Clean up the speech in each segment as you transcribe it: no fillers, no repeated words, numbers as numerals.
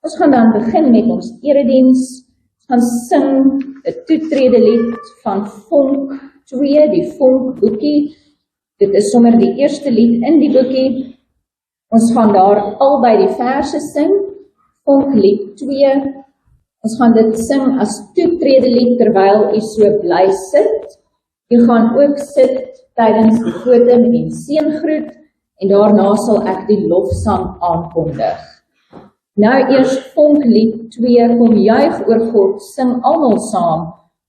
Ons gaan dan begin met ons erediens. Ons gaan sing 'n toetrede lied van Vonk 2, die Vonk boekie. Dit is sommer die eerste lied in die boekie. Ons gaan daar albei die verse sing, Vonk lied 2. Ons gaan dit sing as toetrede lied terwyl u so bly sit. U gaan ook sit tydens die fotum en seëngroet en daarna sal ek die lofsang aankondig. Nou eers Vonk lied 2, kom juig oor God, sing almal saam,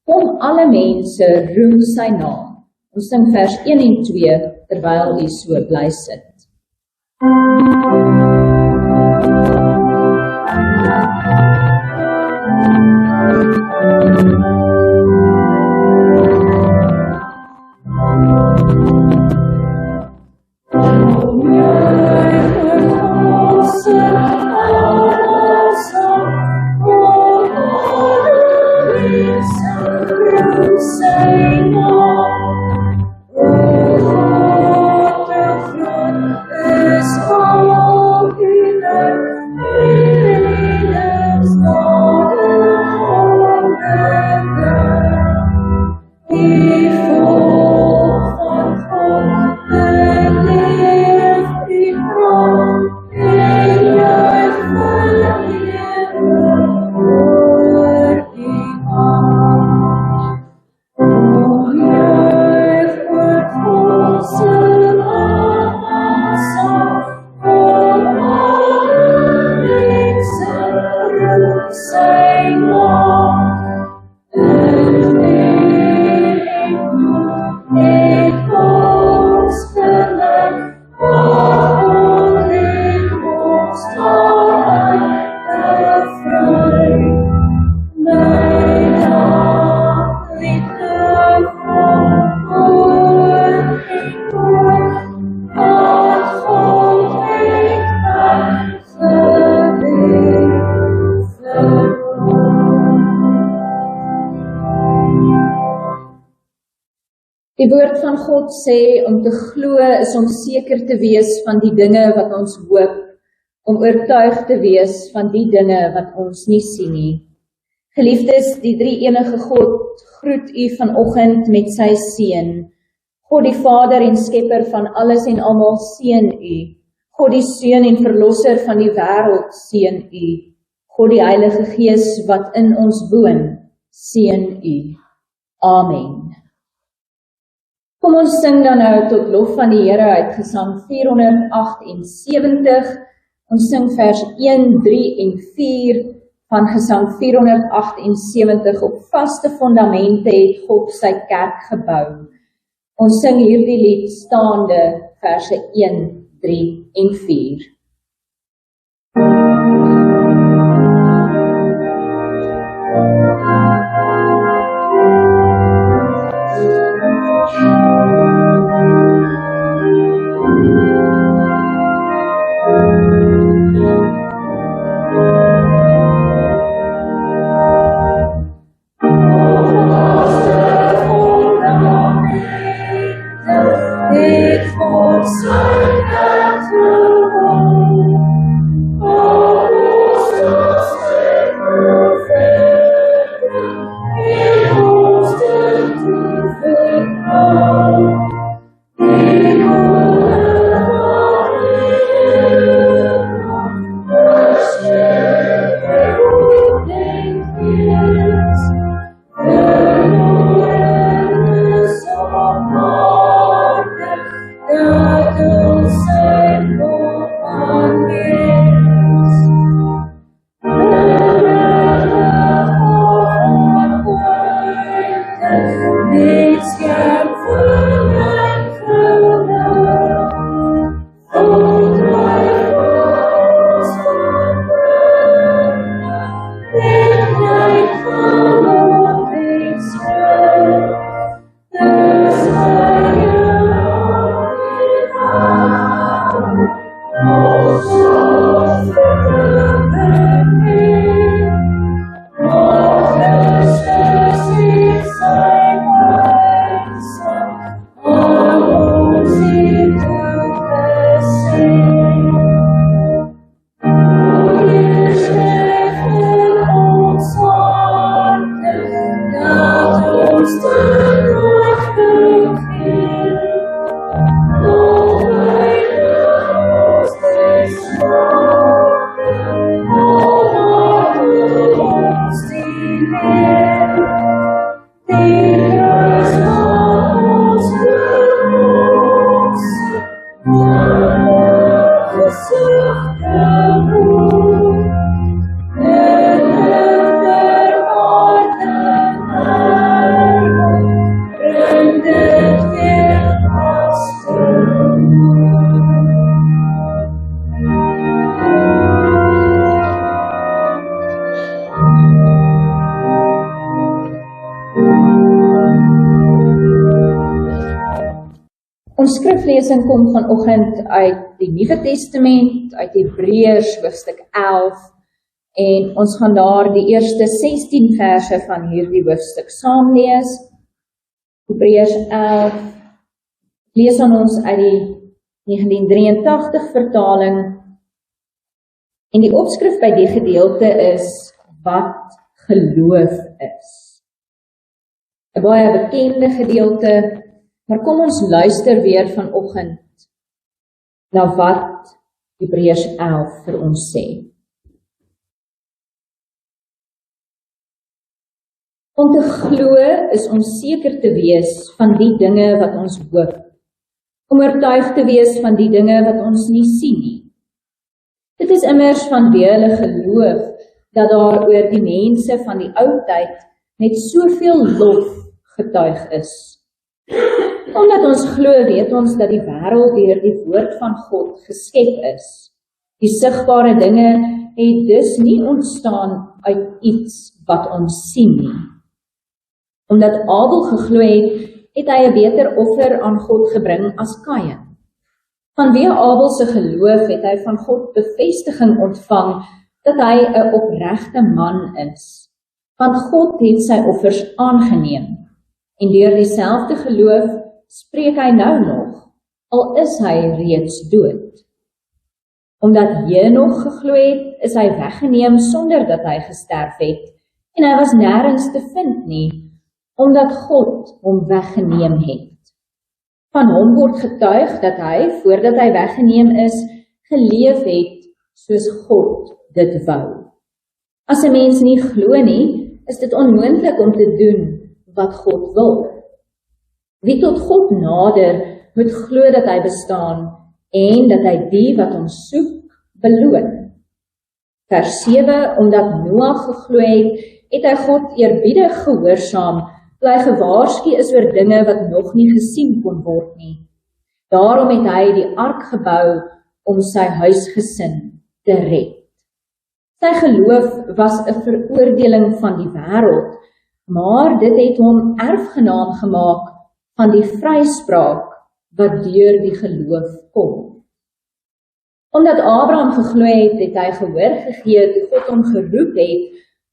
kom alle mense, roem sy naam. Ons sing vers 1 en 2 terwyl u so bly sit. Die woord van God sê, om te glo is om seker te wees van die dinge wat ons hoop, om oortuig te wees van die dinge wat ons nie sien nie. Geliefdes, die drie enige God groet u vanoggend met sy seën. God die Vader en Skepper van alles en almal seën u. God die Seun en Verlosser van die wêreld seën u. God die Heilige Gees wat in ons woon, seën u. Amen. Kom ons sing dan nou tot lof van die Here uit Gesang 478. Ons sing vers 1, 3 en 4 van Gesang 478. Op vaste fondamente het God sy kerk gebou. Ons sing hierdie lied staande, verse 1, 3 en 4. It's for Ons skriflesing kom vanoggend uit die Nuwe Testament, uit Hebreërs hoofstuk 11, en ons gaan daar die eerste 16 verse van hierdie hoofstuk saam lees. Hebreërs 11, lees aan ons uit die 1983 vertaling, en die opskrif by die gedeelte is, wat geloof is. 'n baie bekende gedeelte, maar kom ons luister weer vanoggend na wat Hebreërs 11 vir ons sê. Om te glo is om seker te wees van die dinge wat ons hoop, om oortuig te wees van die dinge wat ons nie sien nie. Dit is immers vanweë hulle geloof dat daar oor die mense van die ou tyd met soveel lof getuig is. Omdat ons glo, weet ons dat die wêreld deur die woord van God geskep is. Die sigbare dinge het dus nie ontstaan uit iets wat ons sien nie. Omdat Abel geglo het, het hy 'n beter offer aan God gebring as Kain. Vanweë Abel se geloof het hy van God bevestiging ontvang dat hy 'n opregte man is. Want God het sy offers aangeneem, en deur dieselfde geloof spreek hy nou nog, al is hy reeds dood. Omdat Henog geglo het, is hy weggeneem sonder dat hy gesterf het, en hy was nêrens te vind nie, omdat God hom weggeneem het. Van hom word getuig dat hy, voordat hy weggeneem is, geleef het soos God dit wou. As 'n mens nie glo nie, is dit onmoontlik om te doen wat God wil. Wie tot God nader, moet glo dat hy bestaan en dat hy die wat hom soek, beloon. Vers 7, omdat Noag geglo het, het hy God eerbiedig gehoorsaam, toe hy gewaarsku is oor dinge wat nog nie gesien kon word nie. Daarom het hy die ark gebou om sy huisgesin te red. Sy geloof was 'n veroordeling van die wêreld, maar dit het hom erfgenaam gemaak van die vryspraak wat deur die geloof kom. Omdat Abraham geglo het, het hy gehoor gegee toe God hom geroep het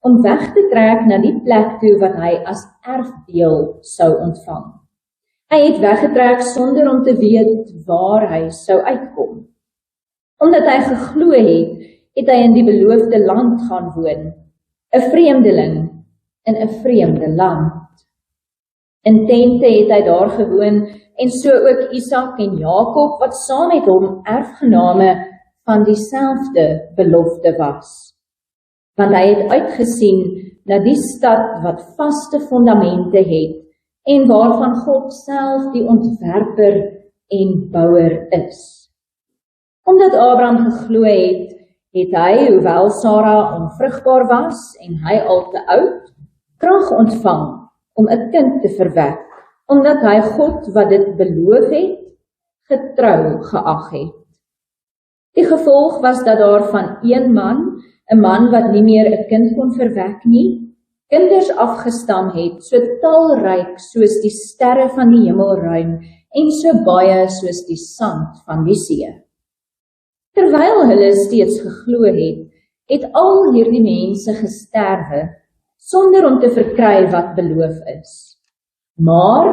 om weg te trek na die plek toe wat hy as erfdeel sou ontvang. Hy het weggetrek sonder om te weet waar hy sou uitkom. Omdat hy geglo het hy in die beloofde land gaan woon, 'n vreemdeling in 'n vreemde land. In tente het hy daar gewoon, en so ook Isak en Jakob, wat saam met hom erfgename van dieselfde belofte was. Want hy het uitgesien na die stad wat vaste fondamente het, en waarvan God self die ontwerper en bouer is. Omdat Abraham geglo het hy, hoewel Sara onvrugbaar was en hy al te oud, krag ontvang om 'n kind te verwek, omdat hy God wat dit beloof het, getrou geag het. Die gevolg was dat daar van een man, 'n man wat nie meer 'n kind kon verwek nie, kinders afgestam het, so talryk soos die sterre van die hemelruim en so baie soos die sand van die see. Terwyl hulle steeds geglo het al hierdie mense gesterwe, sonder om te verkry wat beloof is. Maar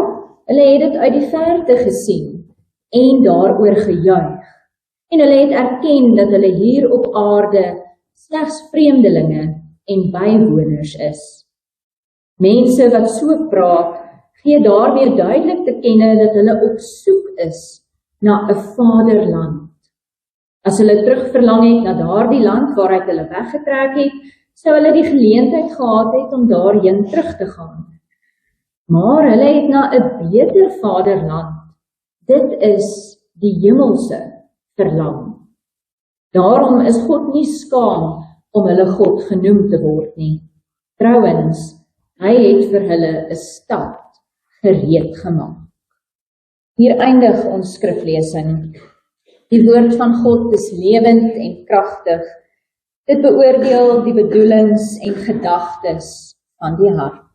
hulle het dit uit die verte gesien en daaroor gejuig, en hulle het erken dat hulle hier op aarde slegs vreemdelinge en bywoners is. Mense wat so praat, gee daarmee duidelik te kenne dat hulle op soek is na 'n vaderland. As hulle terugverlang het na daardie land waaruit hulle weggetrek het, sou hulle die geleentheid gehad het om daarheen terug te gaan. Maar hulle het na 'n beter vaderland, dit is die hemelse, verlang. Daarom is God nie skaam om hulle God genoem te word nie. Trouwens, hy het vir hulle 'n stad gereed gemaak. Hier eindig ons skriflesing. Die woord van God is lewend en kragtig. Dit beoordeel die bedoelings en gedagtes van die hart.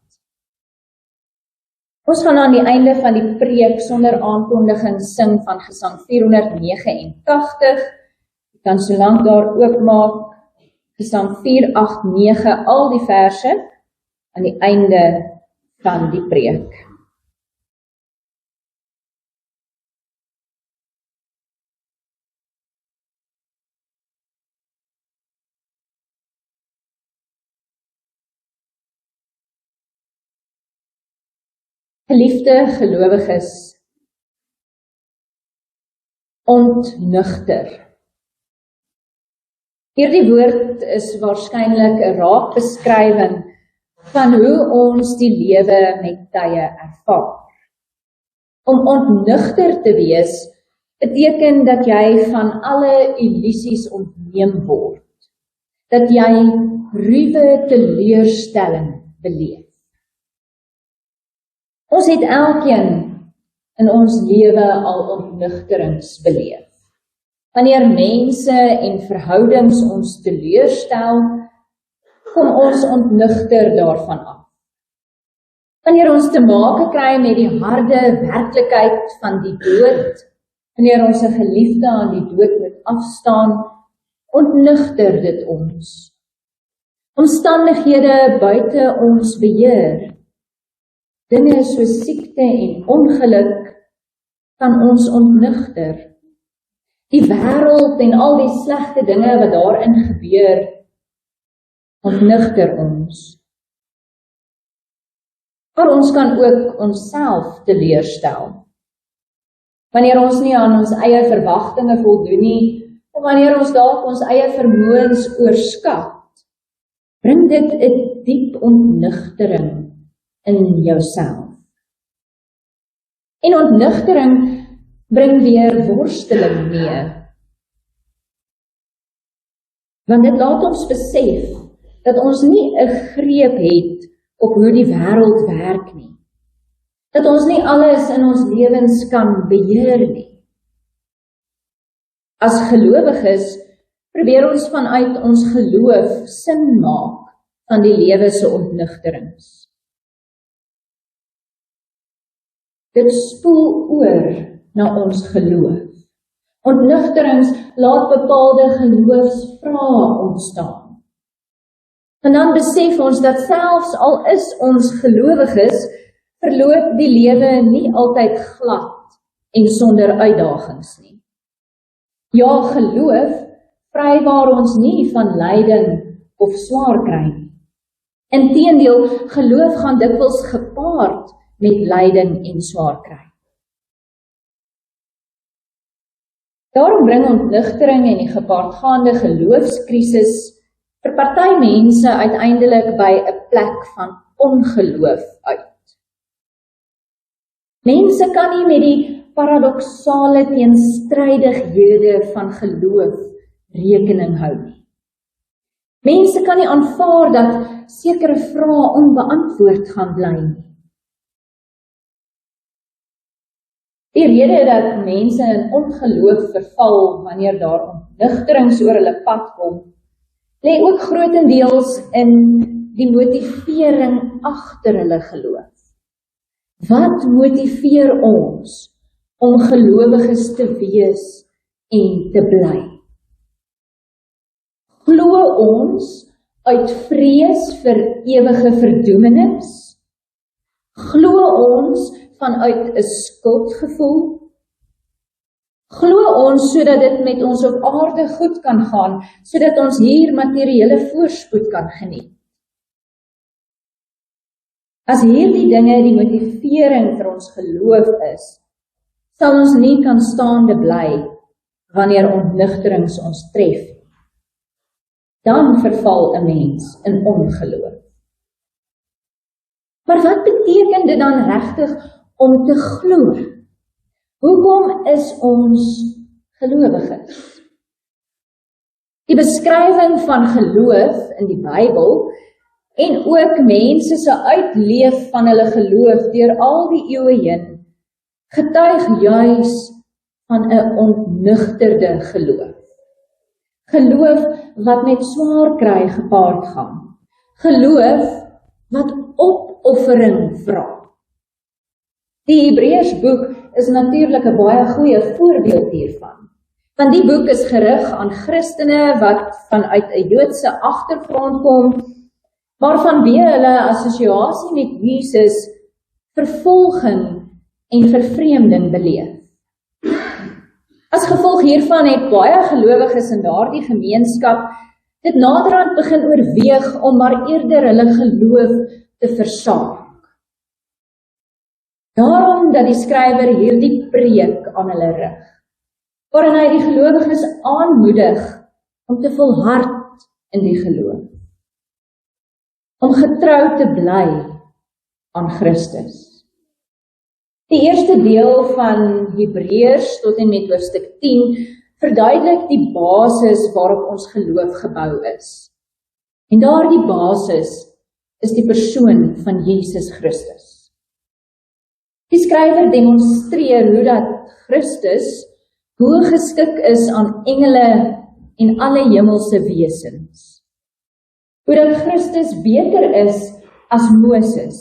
Ons gaan aan die einde van die preek sonder aankondiging sing van Gesang 489. Jy kan so lank daar oopmaak, Gesang 489, al die verse aan die einde van die preek. Geliefde gelowiges, ontnugter. Hierdie woord is waarskynlik 'n raakbeskrywing van hoe ons die lewe met tye ervaar. Om ontnugter te wees, beteken dat jy van alle illusies ontneem word, dat jy ruwe teleurstelling beleef. Ons het elkeen in ons lewe al ontnugterings beleef. Wanneer mense en verhoudings ons teleurstel, kom ons ontnugter daarvan af. Wanneer ons te make kry met die harde werklikheid van die dood, wanneer ons 'n geliefde aan die dood moet afstaan, ontnugter dit ons. Omstandighede buite ons beheer, dinge soos siekte en ongeluk, kan ons ontnugter. Die wêreld en al die slegte dinge wat daarin gebeur, ontnugter ons. Maar ons kan ook onsself teleurstel. Wanneer ons nie aan ons eie verwagtinge voldoen nie, of wanneer ons dalk ons eie vermoëns oorskat, bring dit 'n diep ontnugtering in jouself. En ontnugtering bring weer worsteling mee. Want dit laat ons besef dat ons nie 'n greep het op hoe die wêreld werk nie. Dat ons nie alles in ons lewens kan beheer nie. As gelowiges probeer ons vanuit ons geloof sin maak van die lewe se ontnugterings. Dit spoel oor na ons geloof. Ontnugterings laat bepaalde geloofsvrae ontstaan. En dan besef ons dat selfs al is ons gelowiges, verloop die lewe nie altyd glad en sonder uitdagings nie. Ja, geloof vrywaar ons nie van lyding of swaar kry nie. Inteendeel, geloof gaan dikwels gepaard met lyding en swaar kry. Daarom bring ontnugtering en die gepaardgaande geloofskrisis vir party mense uiteindelik by 'n plek van ongeloof uit. Mense kan nie met die paradoksale teenstrydighede van geloof rekening hou nie. Mense kan nie aanvaar dat sekere vrae onbeantwoord gaan bly nie. Die rede dat mense in ongeloof verval wanneer daar ontnugterings oor hulle pad kom, lê ook grootendeels in die motivering agter hulle geloof. Wat motiveer ons om gelowiges te wees en te bly? Glo ons uit vrees vir ewige verdoemenis? Glo ons vanuit 'n skuldgevoel? Glo ons sodat dit met ons op aarde goed kan gaan, sodat ons hier materiële voorspoed kan geniet? As hierdie dinge die motivering vir ons geloof is, sal ons nie kan staande bly wanneer ontnugterings ons tref. Dan verval 'n mens in ongeloof. Maar wat beteken dit dan regtig om te glo? Hoekom is ons gelowiges? Die beskrywing van geloof in die Bybel en ook mense se uitleef van hulle geloof deur al die eeue heen getuig juis van 'n ontnugterde geloof. Geloof wat met swaar kry gepaard gaan. Geloof wat opoffering vra. Die Hebreërsboek is natuurlik 'n baie goeie voorbeeld hiervan. Want die boek is gerig aan Christene wat vanuit 'n Joodse agtergrond kom, maar vanweë hulle assosiasie met Jesus vervolging en vervreemding beleef. As gevolg hiervan het baie gelowiges in daardie gemeenskap dit naderhand begin oorweeg om maar eerder hulle geloof te versaak. Daarom dat die skrywer hierdie preek aan hulle rig, waarin hy die gelowiges aanmoedig om te volhard in die geloof, om getrou te bly aan Christus. Die eerste deel van Hebreërs tot en met hoofstuk 10 verduidelik die basis waarop ons geloof gebou is. En daardie basis is die persoon van Jesus Christus. Die skrywer demonstreer hoe dat Christus hoe geskik is aan engele en alle hemelse wesens. Hoe dat Christus beter is as Moses.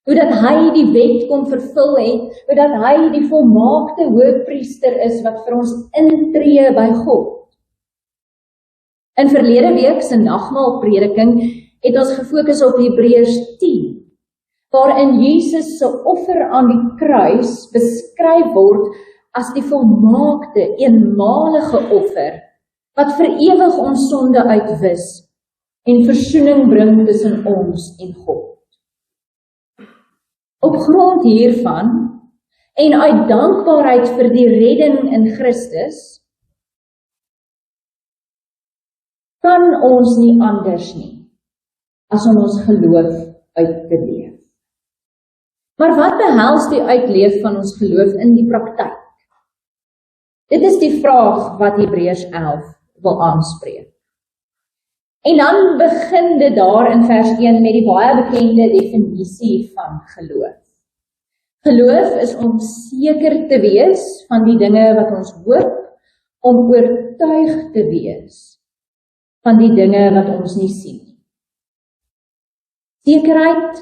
Hoe dat hy die wet kon vervul het, hoe dat hy die volmaakte hoëpriester is wat vir ons intree by God. In verlede week se nagmaalprediking het ons gefokus op Hebreërs 10, waarin Jesus se offer aan die kruis beskryf word as die volmaakte, eenmalige offer, wat vir ewig ons sonde uitwis en versoening bring tussen ons en God. Op grond hiervan, en uit dankbaarheid vir die redding in Christus, kan ons nie anders nie, as om ons geloof uit te leef. Maar wat behels die uitleef van ons geloof in die praktyk? Dit is die vraag wat Hebreërs 11 wil aanspreek. En dan begin dit daar in vers 1 met die baie bekende definisie van geloof. Geloof is om seker te wees van die dinge wat ons hoop, om oortuig te wees van die dinge wat ons nie sien. Sekerheid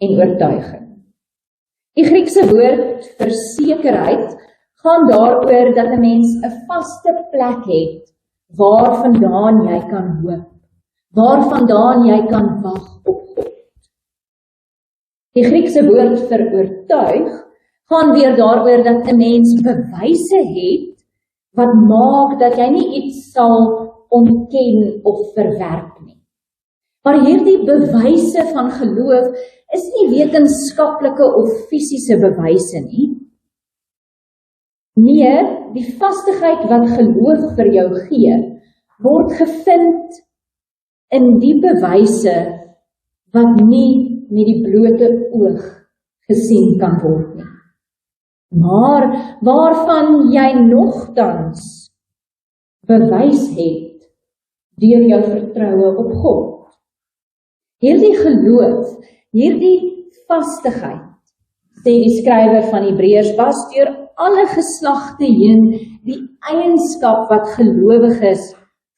en oortuiging. Die Griekse woord vir sekerheid gaan daaroor dat 'n mens 'n vaste plek het waarvandaan jy kan hoop, waarvandaan jy kan wag op God. Die Griekse woord vir oortuig gaan weer daaroor dat 'n mens bewyse het wat maak dat jy nie iets sal ontken of verwerp nie. Maar hierdie bewyse van geloof is nie wetenskaplike of fisiese bewyse nie. Nee, die vastigheid wat geloof vir jou gee, word gevind in die bewyse wat nie met die blote oog gesien kan word nie. Maar waarvan jy nogtans bewys het deur jou vertroue op God. Hierdie geloof, hierdie vastigheid, sê die skrywer van Hebreërs, was deur alle geslagte heen die eienskap wat gelowiges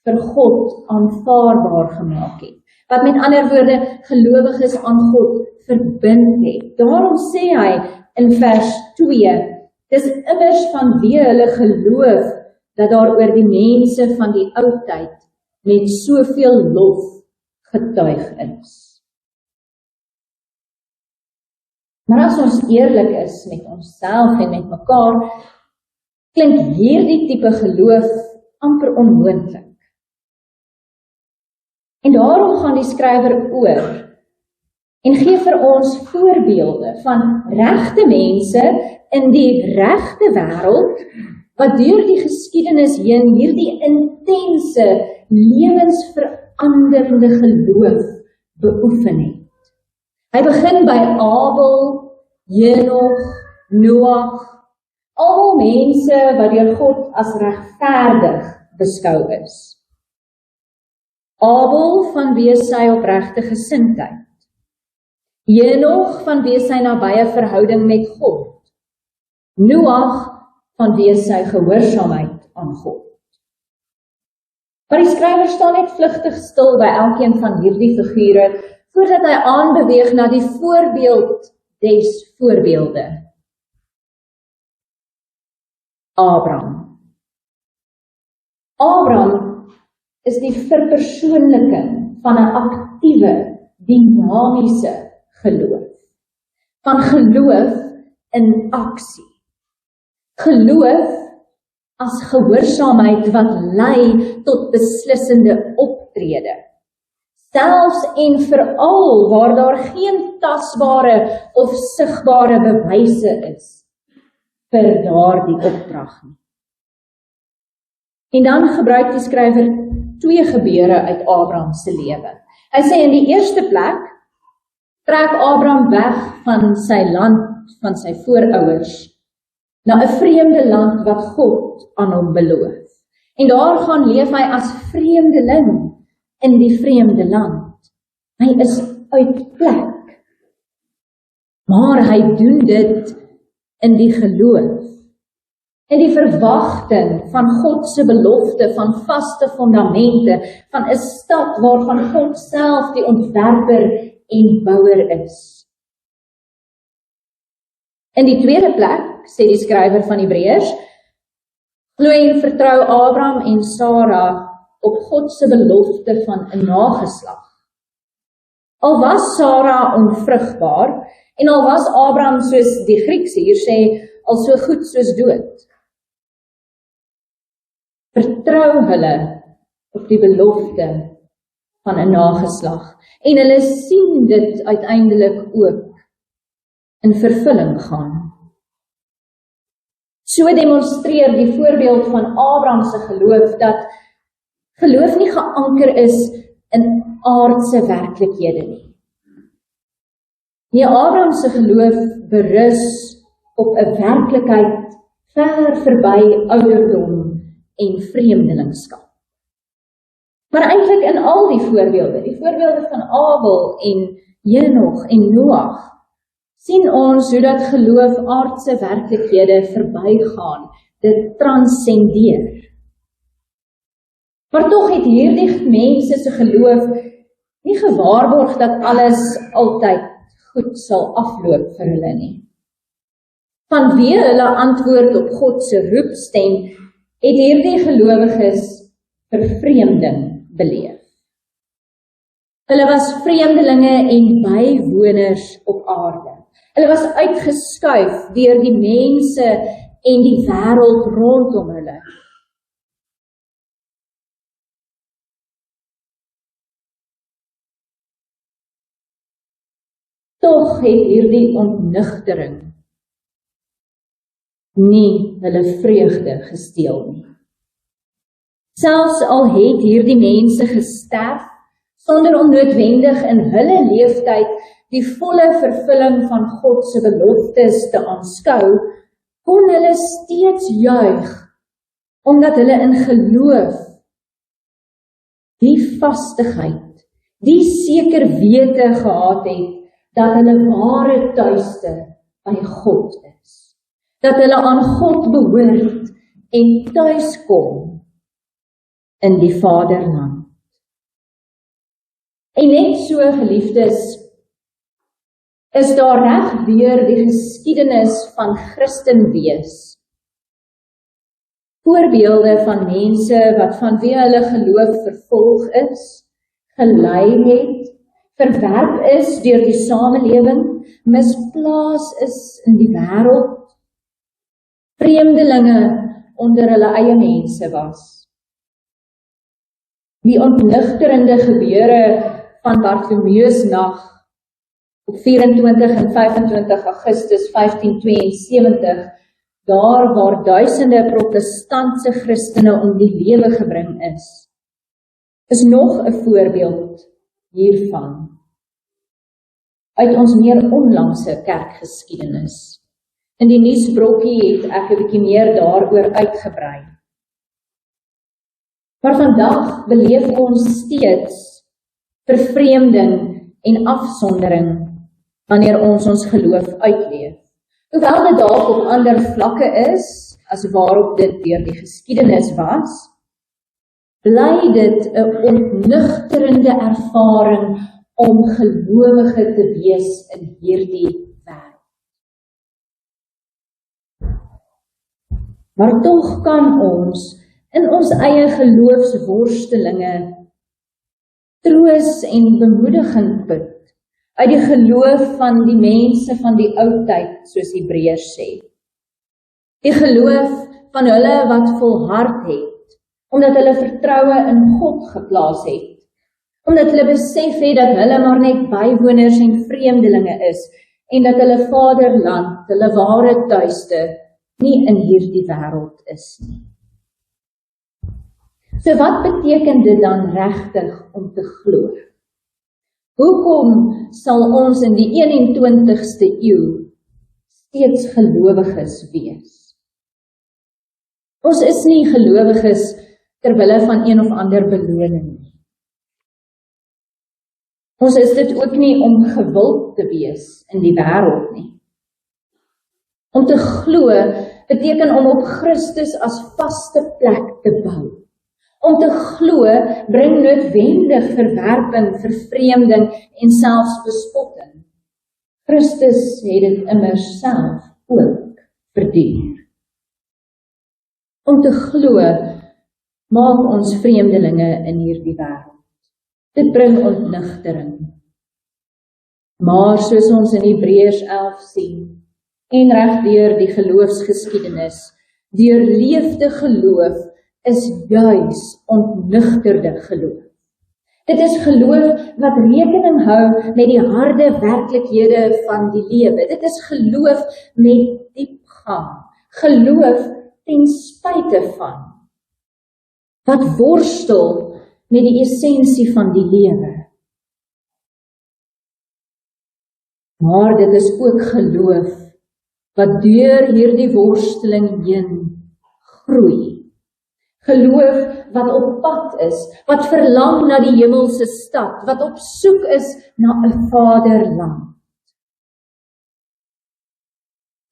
vir God aanvaarbaar gemaak het. Wat met ander woorde gelowiges aan God verbind het. Daarom sê hy in vers 2, dis immers vanweë hulle geloof dat daar oor die mense van die ou tyd met soveel lof getuig is. Maar as ons eerlik is met onsself en met mekaar, klink hierdie tipe geloof amper onmoontlik. En daarom gaan die skrywer oor en gee vir ons voorbeelde van regte mense in die regte wêreld wat deur die geskiedenis heen hierdie intense, lewensveranderende geloof beoefen het. Hy begin by Abel, Henog, Noag, almal mense wat deur God as regverdig beskou is. Abel vanweë sy opregte gesindheid. Henog vanweë sy nabye verhouding met God. Noag vanweë sy gehoorsaamheid aan God. Maar die skrywer staan net vlugtig stil by elkeen van hierdie figure, voordat hy aanbeweeg na die voorbeeld des voorbeelde Abraham. Abraham is die verpersoonliking van 'n aktiewe, dinamiese geloof. Van geloof in aksie. Geloof as gehoorsaamheid wat lei tot beslissende optrede. Selfs en veral waar daar geen tasbare of sigbare bewyse is vir daardie opdrag nie. En dan gebruik die skrywer 2 gebeure uit Abraham se lewe. Hy sê in die eerste plek trek Abraham weg van sy land, van sy voorouers, na 'n vreemde land wat God aan hom beloof. En daar gaan leef hy as vreemdeling in die vreemde land. Hy is uit plek. Maar hy doen dit in die geloof. In die verwagting van God se belofte, van vaste fondamente, van 'n stad waarvan God self die ontwerper en bouer is. In die tweede plek, sê die skrywer van Hebreërs, glo en vertrou Abraham en Sara op God se belofte van 'n nageslag. Al was Sara onvrugbaar, en al was Abraham, soos die Grieks hier sê, al so goed soos dood. Vertrou hulle op die belofte van 'n nageslag, en hulle sien dit uiteindelik ook in vervulling gaan. So demonstreer die voorbeeld van Abraham se geloof dat geloof nie geanker is in aardse werklikhede nie. Nee, Abraham se geloof berus op 'n werklikheid ver verby ouderdom en vreemdelingskap. Maar eintlik in al die voorbeelde van Abel en Henog en Noag, sien ons hoe dat geloof aardse werklikhede verbygaan, dit transcendeer. Maar tog het hierdie mense se geloof nie gewaarborg dat alles altyd goed sal afloop vir hulle nie. Vanweë hulle antwoord op God se roepstem, het hierdie gelowiges vervreemding beleef. Hulle was vreemdelinge en bywoners op aarde. Hulle was uitgeskuif deur die mense en die wêreld rondom hulle. Tog het hierdie ontnugtering nie hulle vreugde gesteel nie. Selfs al het hierdie mense gesterf, sonder om noodwendig in hulle leeftyd die volle vervulling van God se beloftes te aanskou, kon hulle steeds juig, omdat hulle in geloof die vastigheid, die seker wete gehad het, dat hulle ware tuiste by God is. Dat hulle aan God behoort en tuis kom in die Vaderland. En net so, geliefdes, is daar reg weer die geskiedenis van Christen wees. Voorbeelde van mense wat vanweë hulle geloof vervolg is, gelei het, verwerp is deur die samelewing, misplaas is in die wêreld, vreemdelinge onder hulle eie mense was. Die ontnugterende gebeure van Bartholomeusnag op 24 en 25 Augustus 1572, daar waar duisende protestantse Christene om die lewe gebring is nog 'n voorbeeld hiervan uit ons meer onlangse kerkgeskiedenis. In die nuusbrokkie het ek 'n bietjie meer daaroor uitgebrei. Maar vandag beleef ons steeds vervreemding en afsondering wanneer ons geloof uitleef. Hoewel dit dalk op ander vlakke is, as waarop dit deur die geskiedenis was, bly dit 'n ontnugterende ervaring om gelowige te wees in hierdie wêreld. Maar tog kan ons in ons eie geloofsworstelinge troos en bemoediging put uit die geloof van die mense van die ou tyd, soos Hebreërs sê. Die geloof van hulle wat volhard het, omdat hulle vertroue in God geplaas het, omdat hulle besef het dat hulle maar net bywoners en vreemdelinge is, en dat hulle vaderland, hulle ware tuiste, nie in hierdie wêreld is nie. So wat beteken dit dan regtig om te glo? Hoekom sal ons in die 21ste eeu steeds gelowiges wees? Ons is nie gelowiges terwille van een of ander beloning nie. Ons is dit ook nie om gewild te wees in die wêreld nie. Om te glo beteken om op Christus as vaste plek te bou. Om te glo bring noodwendig verwerping, vervreemding en selfs bespotting. Christus het dit immers self ook verduur. Om te glo maak ons vreemdelinge in hierdie wêreld. Dit bring ontnigtering. Maar soos ons in Hebreërs 11 sien, en regdeur die geloofsgeskiedenis, deurleefde geloof is juis ontnigterde geloof. Dit is geloof wat rekening hou met die harde werklikhede van die lewe. Dit is geloof met diepgang. Geloof ten spyte van. Wat worstel met die essensie van die lewe. Maar dit is ook geloof wat deur hierdie worsteling heen groei. Geloof wat op pad is, wat verlang na die hemelse stad, wat op soek is na 'n vaderland.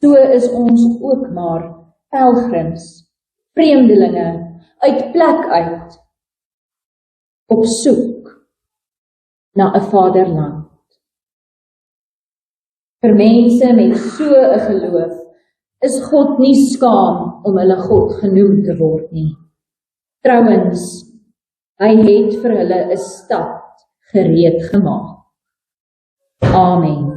So is ons ook maar pelgrims, vreemdelinge, uit plek uit, op soek na 'n vaderland. Vir mense met so 'n geloof is God nie skaam om hulle God genoem te word nie. Trouwens, hy het vir hulle 'n stad gereed gemaak. Amen.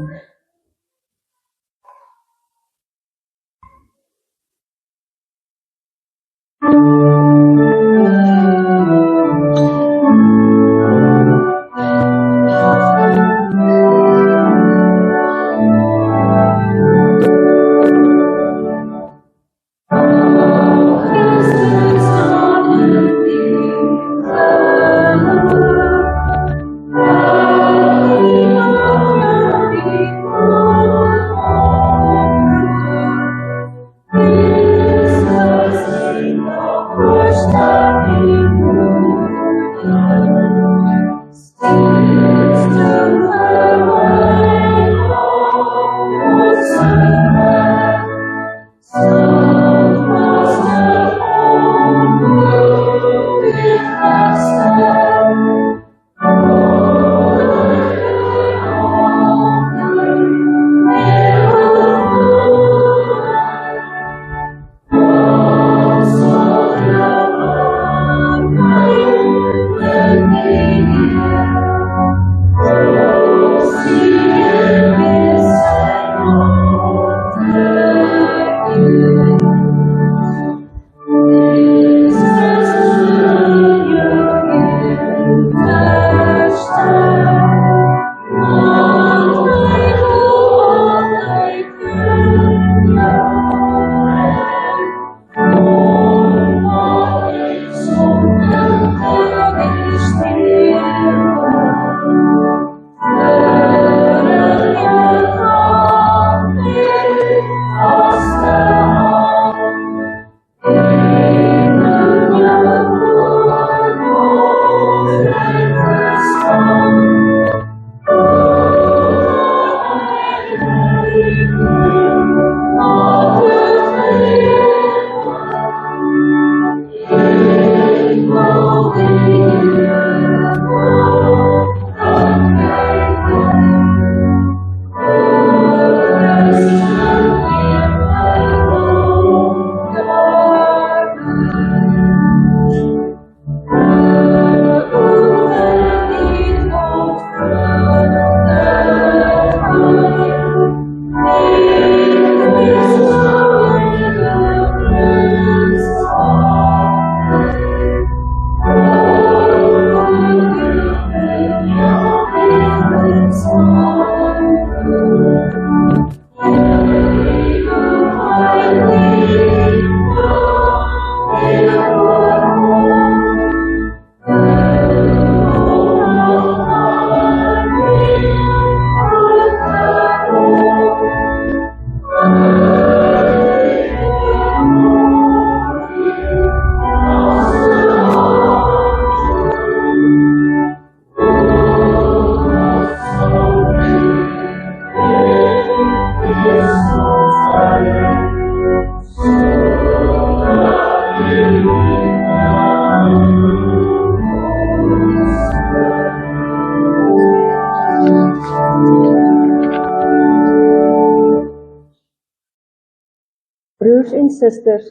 Broers en susters,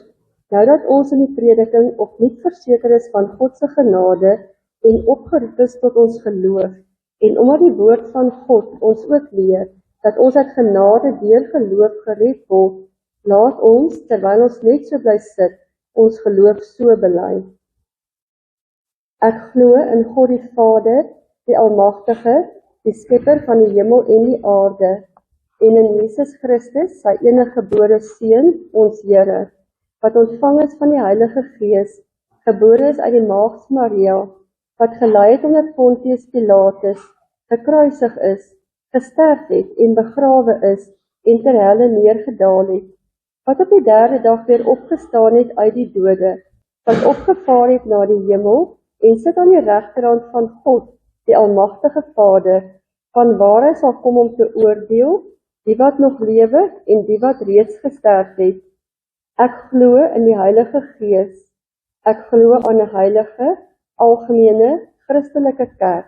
nou dat ons in die prediking opnuut verseker is van God se genade en opgeroep is tot ons geloof, en omdat die woord van God ons ook leer, dat ons uit genade deur geloof gered word, laat ons, terwyl ons net so bly sit, ons geloof so bely. Ek glo in God die Vader, die Almagtige, die Skepper van die hemel en die aarde, en in Jesus Christus, sy eniggebore Seun, ons Here, wat ontvang is van die Heilige Gees, gebore is uit die Maagd Maria, wat gelei het onder Pontius Pilatus, gekruisig is, gesterf het en begrawe is, en ter helle neergedaal het, wat op die derde dag weer opgestaan het uit die dode, wat opgevaar het na die hemel, en sit aan die regterhand van God, die Almagtige Vader, van waar hy sal kom om te oordeel, die wat nog lewe en die wat reeds gesterf het. Ek glo in die Heilige Gees. Ek glo aan 'n heilige, algemene, Christelike kerk,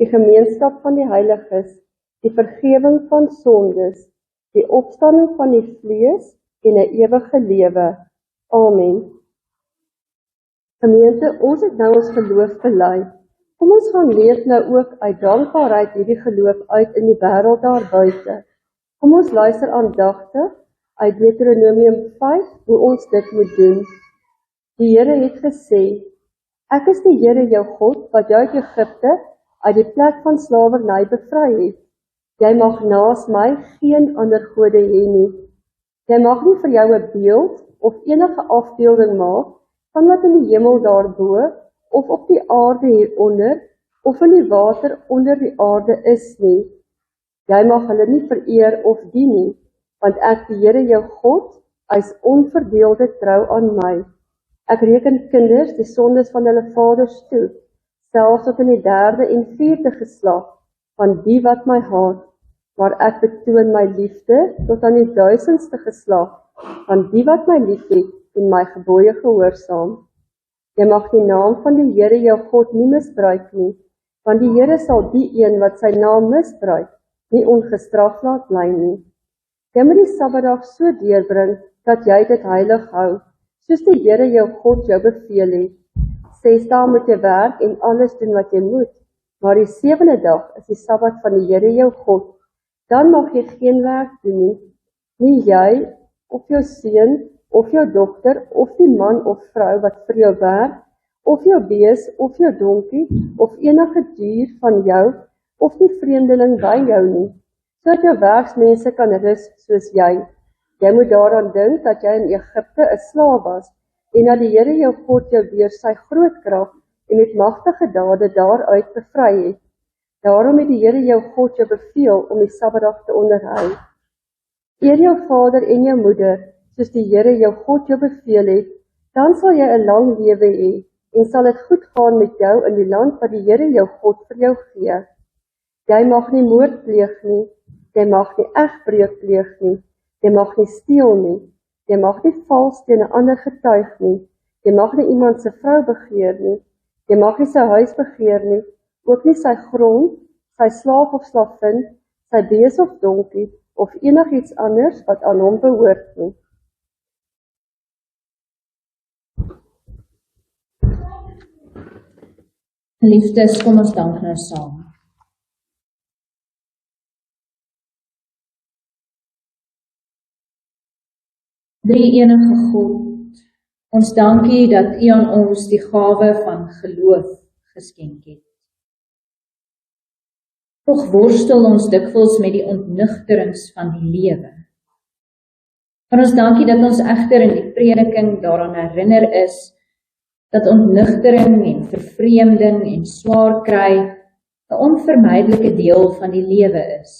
die gemeenskap van die heiliges, die vergewing van sondes, die opstanding van die vlees en 'n ewige lewe. Amen. Gemeente, ons het nou ons geloof bely. Kom ons gaan leef nou ook uit dankbaarheid hierdie geloof uit in die wêreld daar buite. Kom ons luister aandagtig uit Deuteronomium 5 hoe ons dit moet doen. Die Here het gesê, ek is die Here jou God wat jou uit Egipte uit die plek van slawerny bevry het. Jy mag naas my geen ander gode hê nie. Jy mag nie vir jou 'n beeld of enige afbeelding maak van wat in die hemel daarbo of op die aarde hieronder of in die water onder die aarde is nie. Jy mag hulle nie vereer of dien nie, want ek die Here jou God, hy is onverdeelde trou aan my. Ek reken kinders die sondes van hulle vaders toe, selfs tot in die 3de en 4de geslag van die wat my haat, maar ek betoon my liefde tot aan die 1000ste geslag van die wat my liefhet en my gebooie gehoorsaam. Jy mag die naam van die Here jou God nie misbruik nie, want die Here sal die een wat sy naam misbruik, nie ongestraf laat bly nie. Jy moet die Sabbatdag so deurbring, dat jy dit heilig hou, soos die Here jou God jou beveel het. 6 dae moet jy werk en alles doen wat jy moet, maar die 7de dag is die Sabbat van die Here jou God. Dan mag jy geen werk doen nie, nie jy, of jou seun, of jou dogter, of die man of vrou wat vir jou werk, of jou bees, of jou donkie, of enige dier van jou, of die vreemdeling by jou nie, sodat jou werksmense kan rus soos jy. Jy moet daaraan dink dat jy in Egipte 'n slaaf was, en dat die Here jou God jou deur sy groot krag en met magtige dade daaruit bevry het. Daarom het die Here jou God jou beveel om die Sabbatdag te onderhou. Eer jou vader en jou moeder, soos die Here jou God jou beveel het, dan sal jy 'n lang lewe hê, en sal dit goed gaan met jou in die land wat die Here jou God vir jou gee. Jy mag nie moord pleeg nie, jy mag nie egbreuk pleeg nie, jy mag nie steel nie, jy mag nie vals teen 'n ander getuig nie, jy mag nie iemand se vrou begeer nie, jy mag nie sy huis begeer nie, ook nie sy grond, sy slaaf of slavin, sy bees of donkie, of enigiets anders wat aan hom behoort nie. Liefdes, kom ons dank nou saam. Drie-enige God, ons dank U dat U aan ons die gawe van geloof geskenk het. Tog worstel ons dikwels met die ontnugterings van die lewe. Maar ons dankie dat ons egter in die prediking daaraan herinner is, dat ontnugtering en vervreemding en swaar kry 'n onvermydelike deel van die lewe is.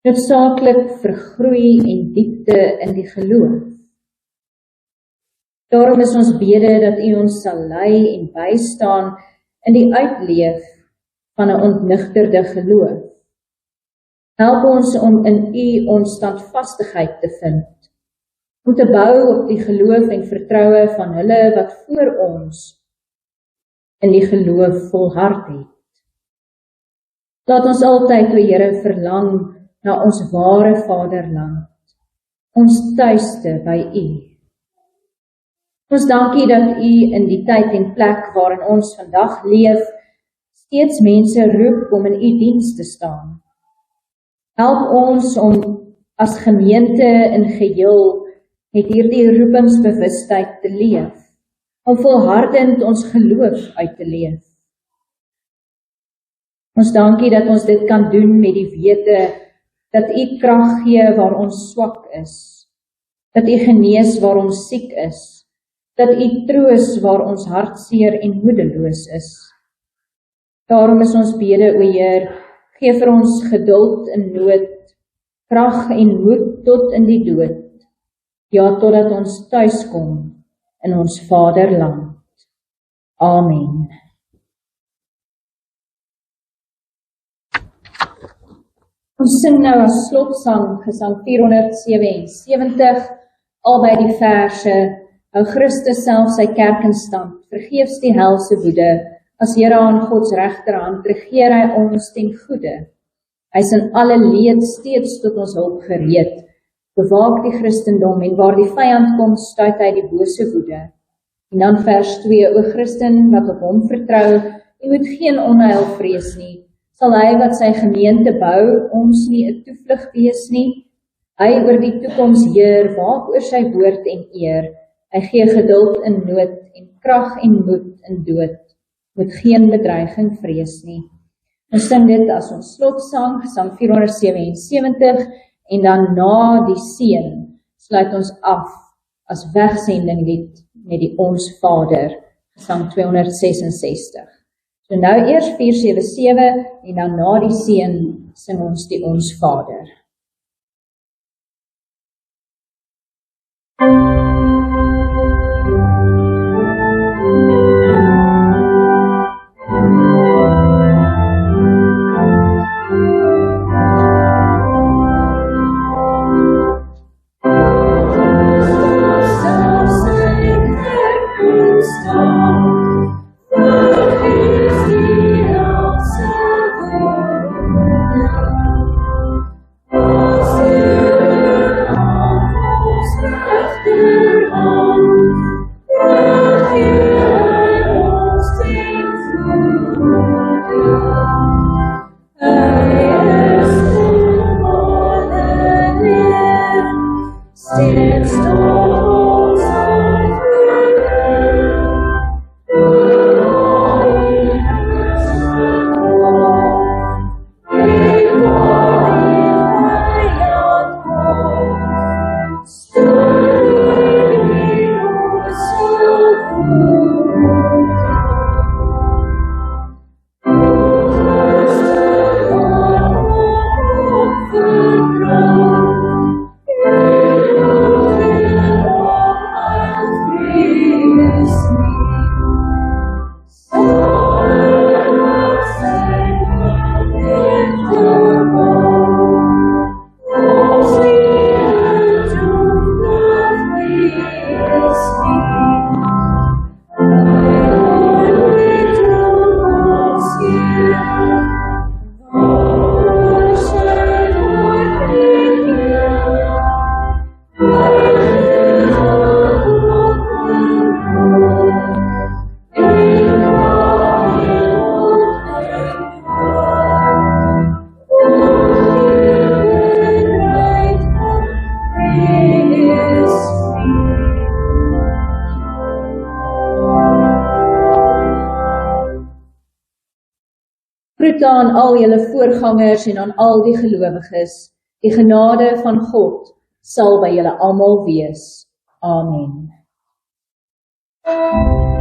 Noodsaaklik vir groei en diepte in die geloof. Daarom is ons bede dat U ons sal lei en bystaan in die uitleef van 'n ontnugterde geloof. Help ons om in U ons standvastigheid te vind, om te bou op die geloof en vertroue van hulle wat voor ons in die geloof volhard het. Laat ons altyd, o Here, verlang na ons ware vaderland, ons tuiste by U. Ons dankie dat U in die tyd en plek waarin ons vandag leef, steeds mense roep om in U diens te staan. Help ons om as gemeente in geheel met hierdie roepingsbewustheid te leef, om volhardend ons geloof uit te leef. Ons dankie dat ons dit kan doen met die wete dat U krag gee waar ons swak is, dat U genees waar ons siek is, dat U troos waar ons hartseer en moedeloos is. Daarom is ons bede, o Heer, gee vir ons geduld in nood, krag en moed tot in die dood, ja, totdat ons tuiskom in ons Vaderland. Amen. Ons sing nou as slotsang, gesang 477, albei die verse, hou Christus self sy kerk in stand, vergeefs die helse woede, as Here aan Gods regterhand, regeer hy ons ten goede. Hy is in alle leed steeds tot ons hulp gereed, bewaak die Christendom, en waar die vyand kom, stuit hy die bose woede. En dan vers 2, o Christen, wat op hom vertrou, jy moet geen onheil vrees nie, sal hy wat sy gemeente bou, ons nie 'n toevlug wees nie. Hy oor die toekoms heer, waak oor sy woord en eer. Hy gee geduld in nood en krag en moed in dood. Moet geen bedreiging vrees nie. Ons sing dit as ons slotsang, gesang 477, en dan na die seën sluit ons af as wegsendinglied met die Ons Vader, gesang 266. So nou eers 477 en dan na die seën sing ons die Ons Vader. groete aan al julle voorgangers en aan al die gelowiges. Die genade van God sal by julle almal wees. Amen. Amen.